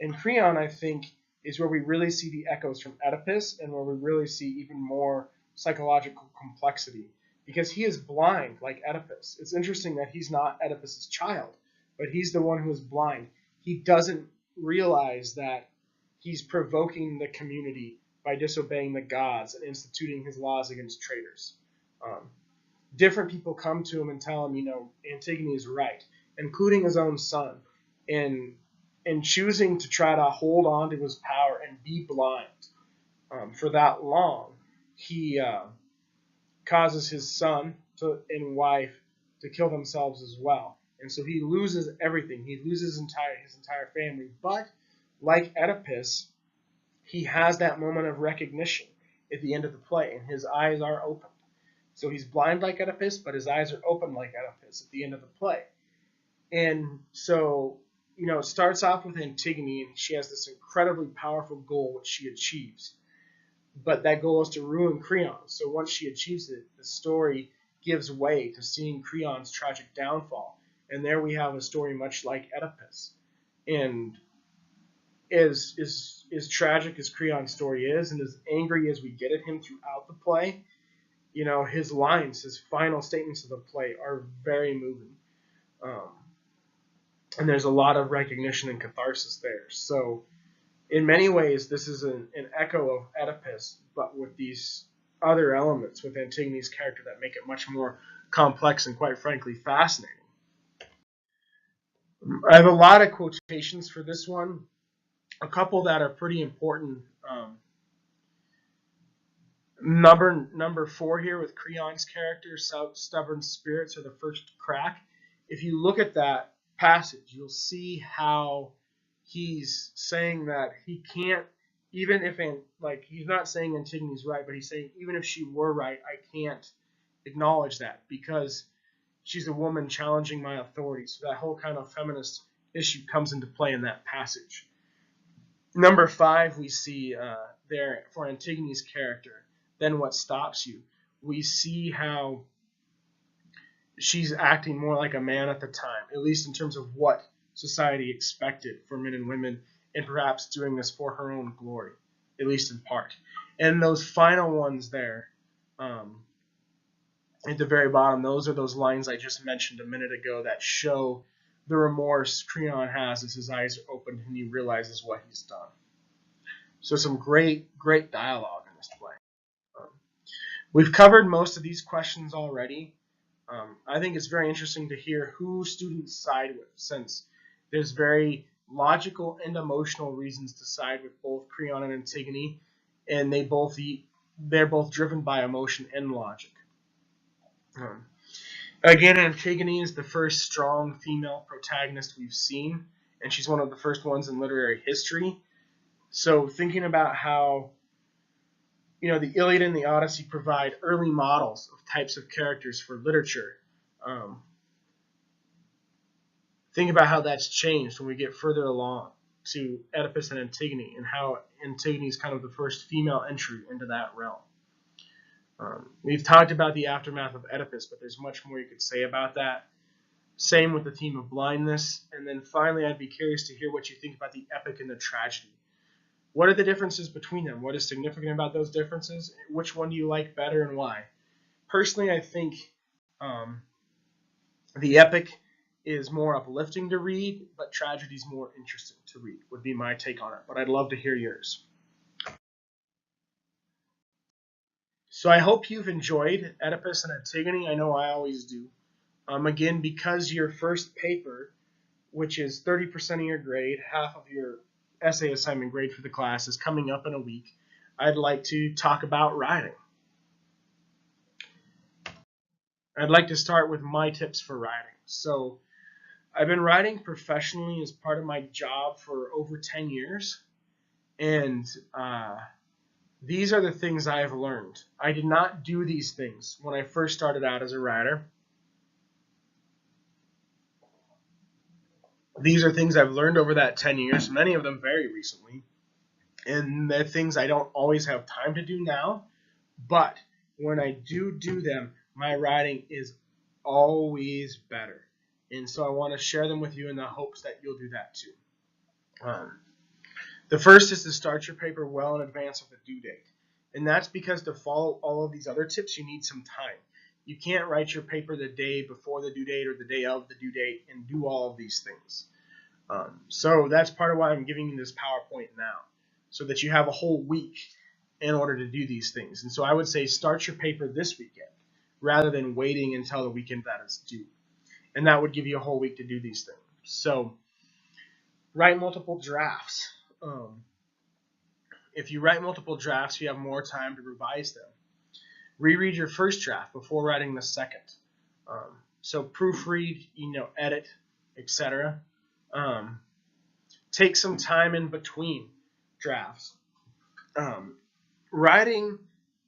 And Creon, I think, is where we really see the echoes from Oedipus and where we really see even more psychological complexity, because he is blind like Oedipus. It's interesting that he's not Oedipus's child, but he's the one who is blind. He doesn't realize that he's provoking the community by disobeying the gods and instituting his laws against traitors. different people come to him and tell him, Antigone is right, including his own son, in choosing to try to hold on to his power and be blind for that long. He causes his son and wife to kill themselves as well, and so he loses everything. He loses his entire family. But like Oedipus, he has that moment of recognition at the end of the play, and his eyes are opened. So he's blind like Oedipus, but his eyes are open like Oedipus at the end of the play. And so, it starts off with Antigone, and she has this incredibly powerful goal which she achieves. But that goal is to ruin Creon. So once she achieves it, the story gives way to seeing Creon's tragic downfall. And there we have a story much like Oedipus. And as tragic as Creon's story is, and as angry as we get at him throughout the play, his lines, his final statements of the play are very moving. And there's a lot of recognition and catharsis there. So in many ways, this is an echo of Oedipus, but with these other elements with Antigone's character that make it much more complex and, quite frankly, fascinating. I have a lot of quotations for this one, a couple that are pretty important. Number 4 here with Creon's character, stubborn spirits are the first crack. If you look at that passage, you'll see how he's saying that he can't, even if, he's not saying Antigone's right, but he's saying even if she were right, I can't acknowledge that because she's a woman challenging my authority. So that whole kind of feminist issue comes into play in that passage. Number 5, we see there for Antigone's character, then what stops you? We see how she's acting more like a man at the time, at least in terms of what society expected for men and women, and perhaps doing this for her own glory, at least in part. And those final ones there, at the very bottom, those are those lines I just mentioned a minute ago that show the remorse Creon has as his eyes are opened and he realizes what he's done. So some great dialogue in this play. We've covered most of these questions already. I think it's very interesting to hear who students side with, since there's very logical and emotional reasons to side with both Creon and Antigone, and they're both driven by emotion and logic. Again, Antigone is the first strong female protagonist we've seen, and she's one of the first ones in literary history. So thinking about how the Iliad and the Odyssey provide early models of types of characters for literature. Think about how that's changed when we get further along to Oedipus and Antigone, and how Antigone is kind of the first female entry into that realm. We've talked about the aftermath of Oedipus, but there's much more you could say about that. Same with the theme of blindness. And then finally, I'd be curious to hear what you think about the epic and the tragedy. What are the differences between them? What is significant about those differences? Which one do you like better and why? Personally, I think the epic is more uplifting to read, but tragedy is more interesting to read, would be my take on it. But I'd love to hear yours. So I hope you've enjoyed Oedipus and Antigone. I know I always do. Again, because your first paper, which is 30% of your grade, half of your essay assignment grade for the class, is coming up in a week, I'd like to talk about writing. I'd like to start with my tips for writing. So I've been writing professionally as part of my job for over 10 years, and these are the things I have learned. I did not do these things when I first started out as a writer. These are things I've learned over that 10 years, many of them very recently. And they're things I don't always have time to do now. But when I do them, my writing is always better. And so I want to share them with you in the hopes that you'll do that too. The first is to start your paper well in advance of the due date. And that's because to follow all of these other tips, you need some time. You can't write your paper the day before the due date or the day of the due date and do all of these things. So that's part of why I'm giving you this PowerPoint now, so that you have a whole week in order to do these things. And so I would say start your paper this weekend. rather than waiting until the weekend that it's due. And that would give you a whole week to do these things. So write multiple drafts. If you write multiple drafts, you have more time to revise them. Reread your first draft before writing the second. So proofread, edit, etc. Take some time in between drafts. Writing,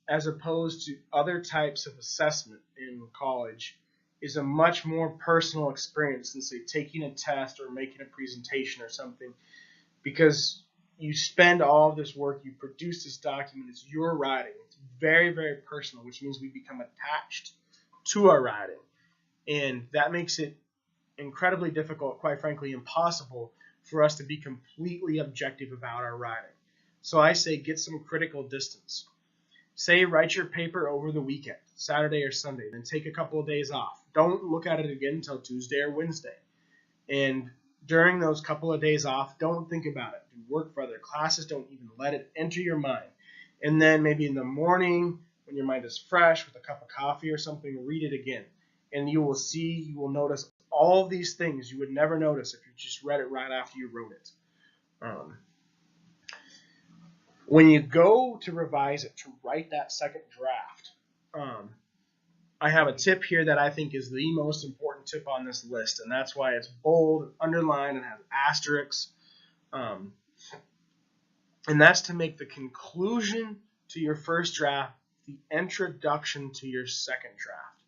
as opposed to other types of assessment in college, is a much more personal experience than, say, taking a test or making a presentation or something, because you spend all of this work, you produce this document, it's your writing. It's very, very personal, which means we become attached to our writing. And that makes it incredibly difficult, quite frankly impossible, for us to be completely objective about our writing. So I say get some critical distance. Say write your paper over the weekend, Saturday or Sunday, then take a couple of days off. Don't look at it again until Tuesday or Wednesday. And during those couple of days off, don't think about it. Do work for other classes. Don't even let it enter your mind. And then maybe in the morning, when your mind is fresh with a cup of coffee or something, read it again. And you will notice all of these things you would never notice if you just read it right after you wrote it. When you go to revise it, to write that second draft, I have a tip here that I think is the most important tip on this list, and that's why it's bold, underlined, and has asterisks. And that's to make the conclusion to your first draft the introduction to your second draft.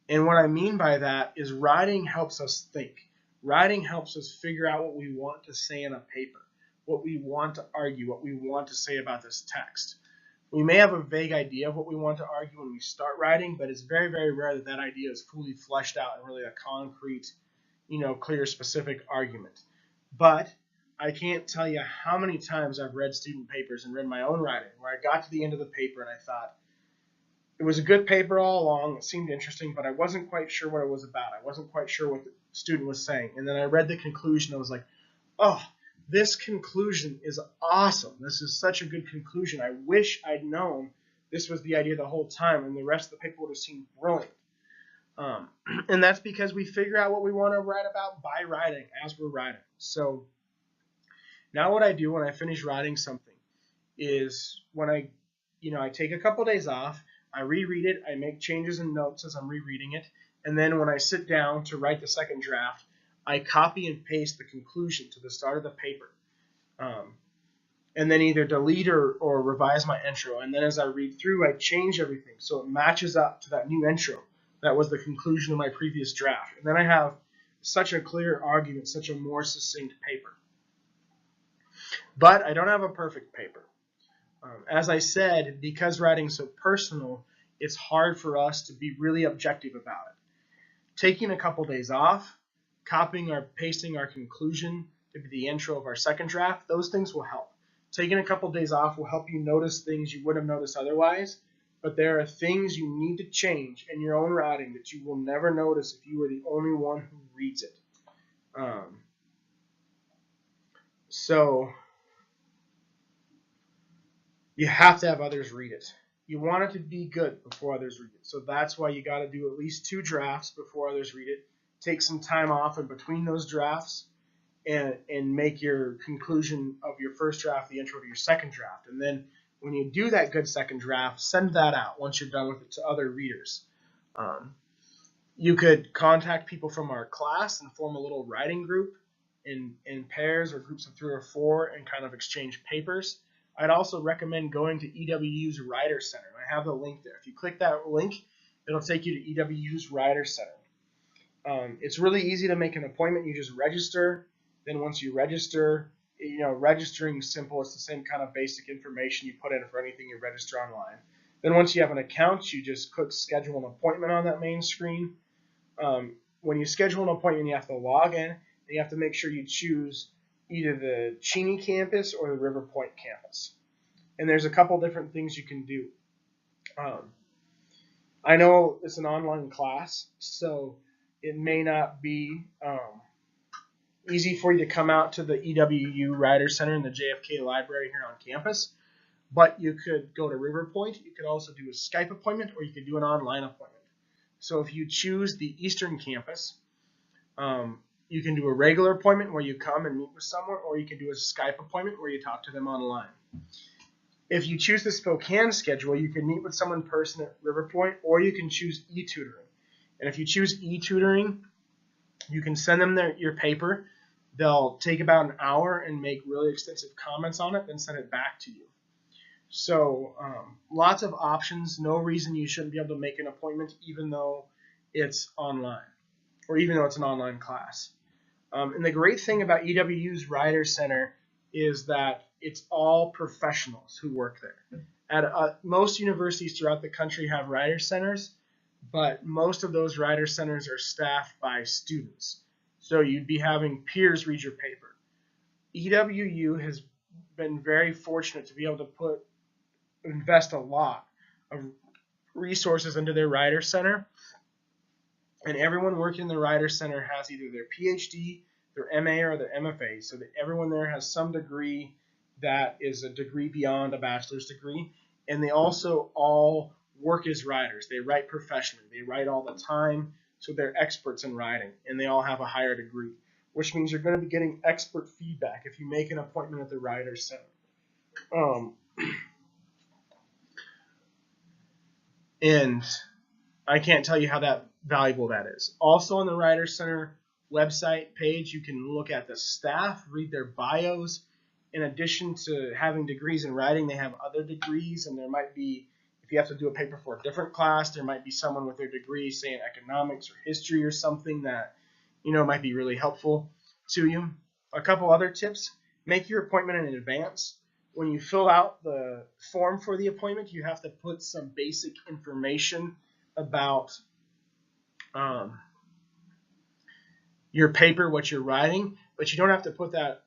And what I mean by that is writing helps us think. Writing helps us figure out what we want to say in a paper, what we want to argue, what we want to say about this text. We may have a vague idea of what we want to argue when we start writing, but it's very, very rare that that idea is fully fleshed out and really a concrete, clear, specific argument. But I can't tell you how many times I've read student papers and read my own writing where I got to the end of the paper and I thought, it was a good paper all along, it seemed interesting, but I wasn't quite sure what it was about. I wasn't quite sure what the student was saying. And then I read the conclusion, I was like, oh, this conclusion is awesome. This is such a good conclusion. I wish I'd known this was the idea the whole time, and the rest of the paper would have seemed brilliant. And that's because we figure out what we want to write about by writing, as we're writing. So now what I do when I finish writing something is when I take a couple days off, I reread it, I make changes and notes as I'm rereading it, and then when I sit down to write the second draft, I copy and paste the conclusion to the start of the paper, and then either delete or revise my intro. And then as I read through, I change everything so it matches up to that new intro. That was the conclusion of my previous draft. And then I have such a clear argument, such a more succinct paper. But I don't have a perfect paper. As I said, because writing's so personal, it's hard for us to be really objective about it. Taking a couple days off, copying or pasting our conclusion to be the intro of our second draft, those things will help. Taking a couple days off will help you notice things you wouldn't have noticed otherwise, but there are things you need to change in your own writing that you will never notice if you were the only one who reads it. So you have to have others read it. You want it to be good before others read it. So that's why you got to do at least 2 drafts before others read it. Take some time off in between those drafts and make your conclusion of your first draft the intro to your second draft. And then when you do that good second draft, send that out once you're done with it to other readers. You could contact people from our class and form a little writing group in pairs or groups of 3 or 4 and kind of exchange papers. I'd also recommend going to EWU's Writer Center. I have the link there. If you click that link, it'll take you to EWU's Writer Center. It's really easy to make an appointment. You just register. Then once you register, registering is simple. It's the same kind of basic information you put in for anything you register online. Then once you have an account, you just click schedule an appointment on that main screen. When you schedule an appointment, you have to log in, and you have to make sure you choose either the Cheney campus or the River Point campus. And there's a couple different things you can do. I know it's an online class, so it may not be easy for you to come out to the EWU Writer Center in the JFK Library here on campus, But you could go to River Point. You could also do a Skype appointment, or you could do an online appointment. So if you choose the Eastern Campus, you can do a regular appointment where you come and meet with someone, or you can do a Skype appointment where you talk to them online. If you choose the Spokane schedule, you can meet with someone in person at River Point, or you can choose e-tutoring. And if you choose e-tutoring, you can send them your paper. They'll take about an hour and make really extensive comments on it, then send it back to you. So lots of options. No reason you shouldn't be able to make an appointment even though it's online, or even though it's an online class. And the great thing about EWU's Writer Center is that it's all professionals who work there. Most universities throughout the country have Writer Centers, but most of those Writer Centers are staffed by students. So you'd be having peers read your paper. EWU has been very fortunate to be able to invest a lot of resources into their Writer Center, and everyone working in the Writer Center has either their PhD, their MA, or their MFA, so that everyone there has some degree that is a degree beyond a bachelor's degree, and they also all work as writers. They write professionally. They write all the time, so they're experts in writing, and they all have a higher degree, which means you're going to be getting expert feedback if you make an appointment at the Writer Center. And I can't tell you how valuable that is. Also on the Writer Center website page, you can look at the staff, read their bios. In addition to having degrees in writing, they have other degrees, and there might be, if you have to do a paper for a different class, there might be someone with their degree, say in economics or history or something that, might be really helpful to you. A couple other tips: make your appointment in advance. When you fill out the form for the appointment, you have to put some basic information about your paper, what you're writing, but you don't have to put that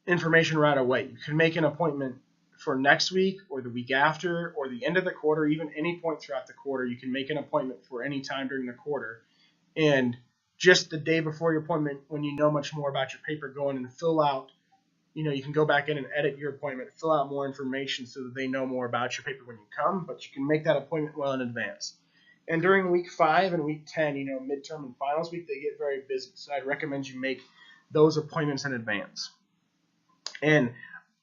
information right away. You can make an appointment for next week or the week after or the end of the quarter, even any point throughout the quarter. You can make an appointment for any time during the quarter. And just the day before your appointment, when you know much more about your paper, go in and fill out, you can go back in and edit your appointment, fill out more information so that they know more about your paper when you come, but you can make that appointment well in advance. And during week 5 and week 10, midterm and finals week, they get very busy. So I'd recommend you make those appointments in advance. And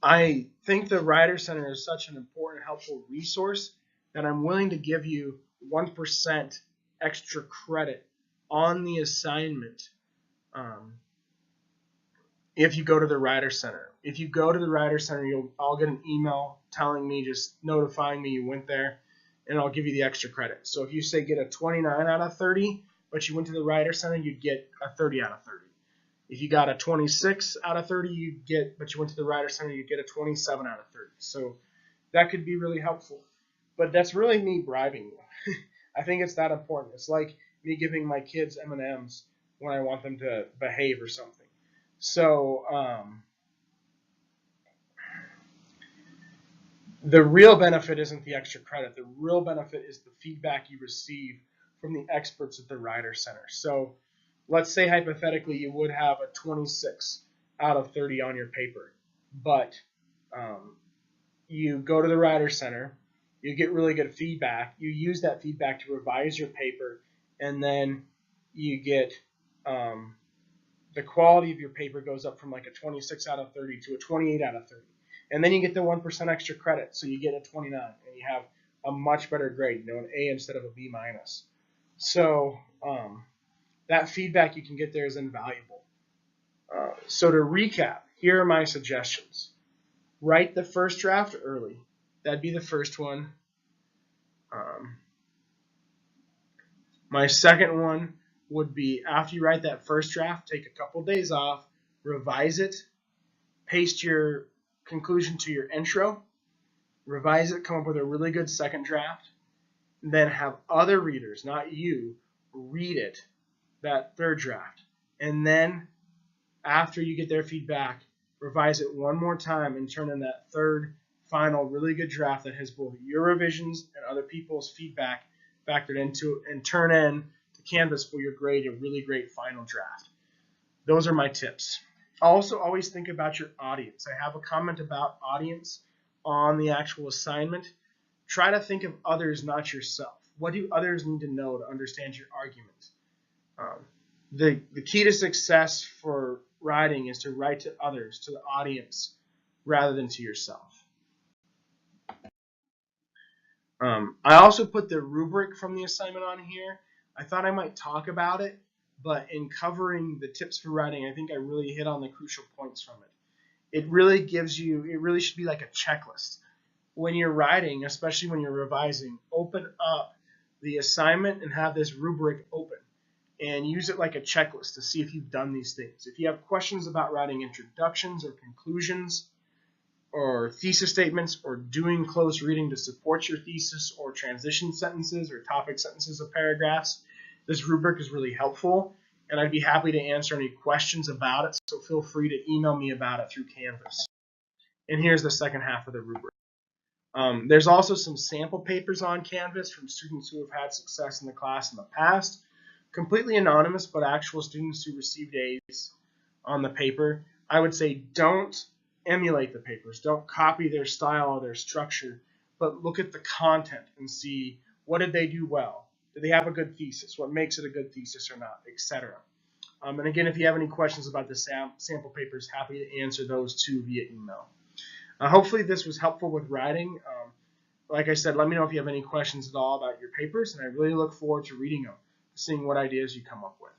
I think the Writer Center is such an important, helpful resource that I'm willing to give you 1% extra credit on the assignment if you go to the Writer Center. If you go to the Writer Center, I'll get an email telling me, just notifying me you went there, and I'll give you the extra credit. So if you say get a 29 out of 30, but you went to the Writer Center, you'd get a 30 out of 30. If you got a 26 out of 30, but you went to the Writer Center, you'd get a 27 out of 30. So that could be really helpful. But that's really me bribing you. I think it's that important. It's like me giving my kids M&Ms when I want them to behave or something. So the real benefit isn't the extra credit. The real benefit is the feedback you receive from the experts at the Writer Center. So let's say hypothetically you would have a 26 out of 30 on your paper, but you go to the Writer Center, you get really good feedback, you use that feedback to revise your paper, and then you get the quality of your paper goes up from like a 26 out of 30 to a 28 out of 30. And then you get the 1% extra credit, so you get a 29, and you have a much better grade, an A instead of a B minus. So that feedback you can get there is invaluable. So to recap, here are my suggestions. Write the first draft early. That'd be the first one. My second one would be, after you write that first draft, take a couple days off, revise it, paste your conclusion to your intro, revise it, come up with a really good second draft, and then have other readers, not you, read it, that third draft. And then after you get their feedback, revise it one more time and turn in that third, final, really good draft that has both your revisions and other people's feedback factored into it, and turn in to Canvas for your grade a really great final draft. Those are my tips. Also, always think about your audience. I have a comment about audience on the actual assignment, try to think of others, not yourself. What do others need to know to understand your argument? The key to success for writing is to write to others, to the audience, rather than to yourself. I also put the rubric from the assignment on here. I thought I might talk about it, but in covering the tips for writing, I think I really hit on the crucial points from it. It really should be like a checklist. When you're writing, especially when you're revising, open up the assignment and have this rubric open and use it like a checklist to see if you've done these things. If you have questions about writing introductions or conclusions or thesis statements or doing close reading to support your thesis or transition sentences or topic sentences of paragraphs, this rubric is really helpful, and I'd be happy to answer any questions about it, so feel free to email me about it through Canvas. And here's the second half of the rubric. There's also some sample papers on Canvas from students who have had success in the class in the past. Completely anonymous, but actual students who received A's on the paper. I would say don't emulate the papers. Don't copy their style or their structure, but look at the content and see what did they do well. Did they have a good thesis? What makes it a good thesis or not, etc. And again, if you have any questions about the sample papers, happy to answer those too via email. Hopefully this was helpful with writing. Like I said, let me know if you have any questions at all about your papers, and I really look forward to reading them, seeing what ideas you come up with.